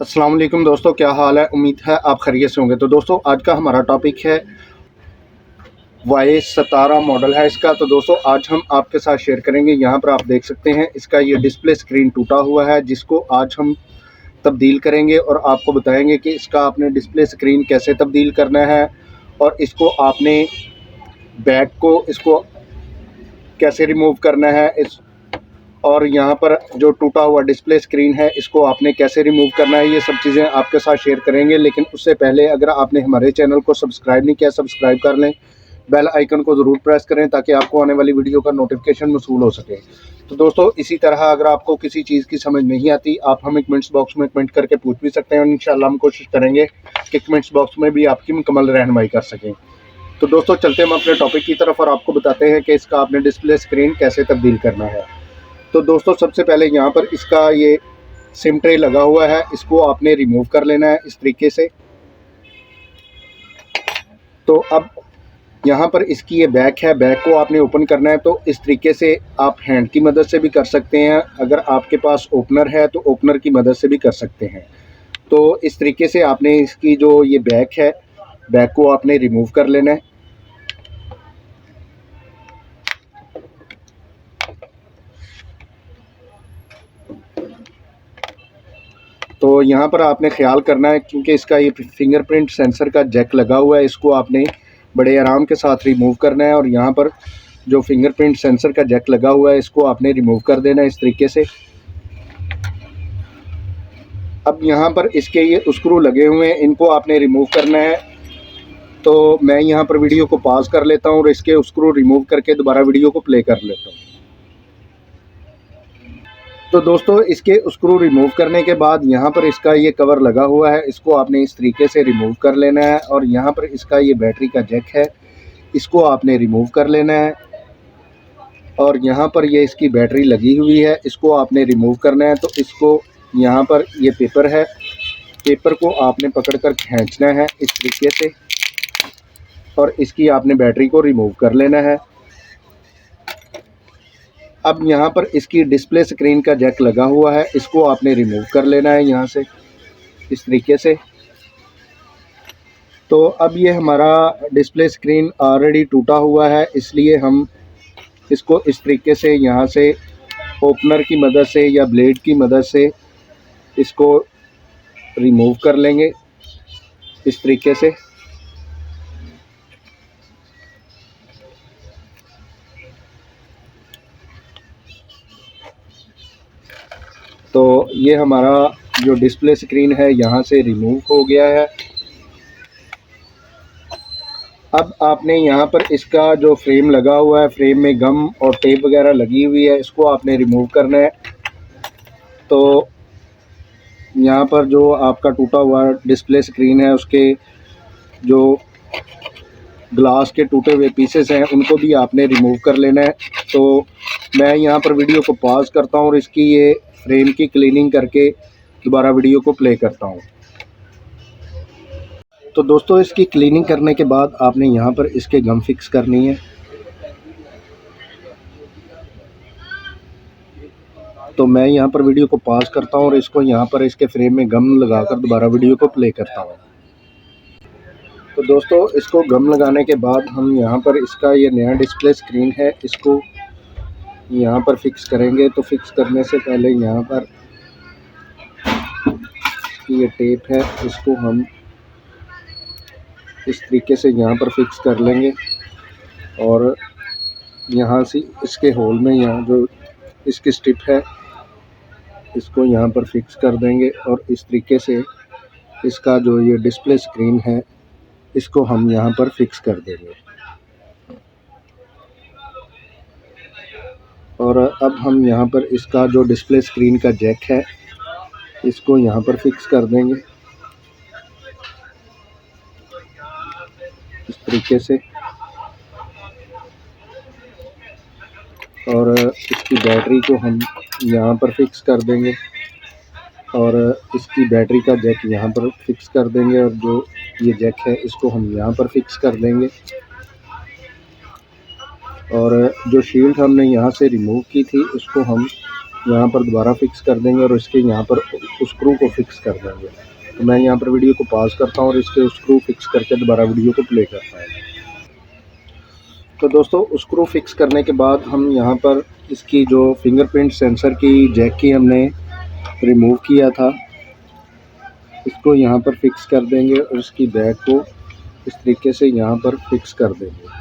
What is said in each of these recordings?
अस्सलाम वालेकुम दोस्तों, क्या हाल है। उम्मीद है आप खैरियत से होंगे। तो दोस्तों आज का हमारा टॉपिक है Y17 मॉडल है इसका। तो दोस्तों आज हम आपके साथ शेयर करेंगे। यहाँ पर आप देख सकते हैं इसका ये डिस्प्ले स्क्रीन टूटा हुआ है, जिसको आज हम तब्दील करेंगे और आपको बताएंगे कि इसका आपने डिस्प्ले स्क्रीन कैसे तब्दील करना है और इसको आपने बैक को इसको कैसे रिमूव करना है और यहाँ पर जो टूटा हुआ डिस्प्ले स्क्रीन है इसको आपने कैसे रिमूव करना है, ये सब चीज़ें आपके साथ शेयर करेंगे। लेकिन उससे पहले अगर आपने हमारे चैनल को सब्सक्राइब नहीं किया, सब्सक्राइब कर लें, बेल आइकन को ज़रूर प्रेस करें ताकि आपको आने वाली वीडियो का नोटिफिकेशन मौसूल हो सके। तो दोस्तों इसी तरह अगर आपको किसी चीज़ की समझ नहीं आती, आप हमें कमेंट्स बॉक्स में कमेंट करके पूछ भी सकते हैं और इंशाल्लाह हम कोशिश करेंगे कि कमेंट्स बॉक्स में भी आपकी मुकम्मल रहनुमाई कर सकें। तो दोस्तों चलते हम अपने टॉपिक की तरफ और आपको बताते हैं कि इसका आपने डिस्प्ले स्क्रीन कैसे तब्दील करना है। तो दोस्तों सबसे पहले यहाँ पर इसका ये सिम ट्रे लगा हुआ है, इसको आपने रिमूव कर लेना है इस तरीके से। तो अब यहाँ पर इसकी ये बैक है, बैक को आपने ओपन करना है। तो इस तरीके से आप हैंड की मदद से भी कर सकते हैं, अगर आपके पास ओपनर है तो ओपनर की मदद से भी कर सकते हैं। तो इस तरीके से आपने इसकी जो ये बैक है, बैक को आपने रिमूव कर लेना है। तो यहाँ पर आपने ख्याल करना है क्योंकि इसका ये फिंगरप्रिंट सेंसर का जैक लगा हुआ है, इसको आपने बड़े आराम के साथ रिमूव करना है। और यहाँ पर जो फिंगरप्रिंट सेंसर का जैक लगा हुआ है इसको आपने रिमूव कर देना है इस तरीके से। अब यहाँ पर इसके ये स्क्रू लगे हुए हैं, इनको आपने रिमूव करना है। तो मैं यहाँ पर वीडियो को पॉज कर लेता हूँ और इसके स्क्रू रिमूव करके दोबारा वीडियो को प्ले कर लेता हूँ। तो दोस्तों इसके स्क्रू रिमूव करने के बाद यहाँ पर इसका ये कवर लगा हुआ है, इसको आपने इस तरीके से रिमूव कर लेना है। और यहाँ पर इसका ये बैटरी का जैक है, इसको आपने रिमूव कर लेना है। और यहाँ पर ये इसकी बैटरी लगी हुई है, इसको आपने रिमूव करना है। तो इसको यहाँ पर ये पेपर है, पेपर को आपने पकड़ कर खींचना है इस तरीके से और इसकी आपने बैटरी को रिमूव कर लेना है। अब यहाँ पर इसकी डिस्प्ले स्क्रीन का जैक लगा हुआ है, इसको आपने रिमूव कर लेना है यहाँ से इस तरीके से। तो अब ये हमारा डिस्प्ले स्क्रीन ऑलरेडी टूटा हुआ है, इसलिए हम इसको इस तरीके से यहाँ से ओपनर की मदद से या ब्लेड की मदद से इसको रिमूव कर लेंगे इस तरीके से। तो ये हमारा जो डिस्प्ले स्क्रीन है यहाँ से रिमूव हो गया है। अब आपने यहाँ पर इसका जो फ्रेम लगा हुआ है, फ्रेम में गम और टेप वगैरह लगी हुई है, इसको आपने रिमूव करना है। तो यहाँ पर जो आपका टूटा हुआ डिस्प्ले स्क्रीन है उसके जो ग्लास के टूटे हुए पीसेस हैं उनको भी आपने रिमूव कर लेना है। तो मैं यहाँ पर वीडियो को पॉज करता हूँ और इसकी ये फ्रेम की क्लीनिंग करके दोबारा वीडियो को प्ले करता हूँ। तो दोस्तों इसकी क्लीनिंग करने के बाद आपने यहाँ पर इसके गम फिक्स करनी है। तो मैं यहाँ पर वीडियो को पॉज करता हूँ और इसको यहाँ पर इसके फ्रेम में गम लगाकर दोबारा वीडियो को प्ले करता हूँ। तो दोस्तों इसको गम लगाने के बाद हम यहाँ पर इसका ये नया डिस्प्ले स्क्रीन है, इसको यहाँ पर फिक्स करेंगे। तो फिक्स करने से पहले यहाँ पर ये टेप है, इसको हम इस तरीके से यहाँ पर फिक्स कर लेंगे और यहाँ से इसके होल में यहाँ जो इसकी स्ट्रिप है इसको यहाँ पर फिक्स कर देंगे और इस तरीके से इसका जो ये डिस्प्ले स्क्रीन है इसको हम यहाँ पर फिक्स कर देंगे। और अब हम यहाँ पर इसका जो डिस्प्ले स्क्रीन का जैक है इसको यहाँ पर फिक्स कर देंगे इस तरीके से। और इसकी बैटरी को हम यहाँ पर फिक्स कर देंगे और इसकी बैटरी का जैक यहाँ पर फिक्स कर देंगे और जो ये जैक है इसको हम यहाँ पर फिक्स कर देंगे। और जो शील्ड हमने यहाँ से रिमूव की थी उसको हम यहाँ पर दोबारा फिक्स कर देंगे और इसके यहाँ पर उस स्क्रू को फिक्स कर देंगे। तो मैं यहाँ पर वीडियो को पॉज करता हूँ और इसके स्क्रू फिक्स करके दोबारा वीडियो को प्ले करता हूँ। तो दोस्तों स्क्रू फिक्स करने के बाद हम यहाँ पर इसकी जो फिंगरप्रिंट सेंसर की जैक की हमने रिमूव किया था, इसको यहाँ पर फिक्स कर देंगे और इसकी बैक को इस तरीके से यहाँ पर फिक्स कर देंगे।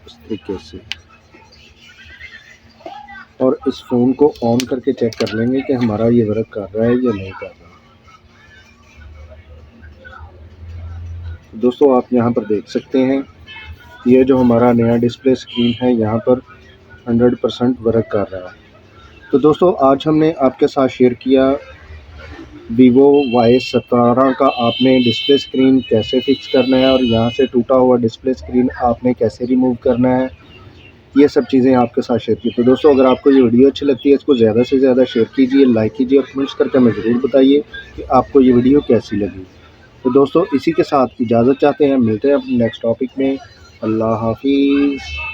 इस तरीके से, और इस फ़ोन को ऑन करके चेक कर लेंगे कि हमारा ये वर्क कर रहा है या नहीं कर रहा। दोस्तों आप यहाँ पर देख सकते हैं ये जो हमारा नया डिस्प्ले स्क्रीन है यहाँ पर 100% वर्क कर रहा है। तो दोस्तों आज हमने आपके साथ शेयर किया Vivo Y17 का आपने डिस्प्ले स्क्रीन कैसे फिक्स करना है और यहाँ से टूटा हुआ डिस्प्ले स्क्रीन आपने कैसे रिमूव करना है, ये सब चीज़ें आपके साथ शेयर की। तो दोस्तों अगर आपको ये वीडियो अच्छी लगती है इसको ज़्यादा से ज़्यादा शेयर कीजिए, लाइक कीजिए और कमेंट्स करके हमें ज़रूर बताइए कि आपको ये वीडियो कैसी लगी। तो दोस्तों इसी के साथ इजाज़त चाहते हैं, मिलते हैं अपने नेक्स्ट टॉपिक में। अल्लाह हाफिज़।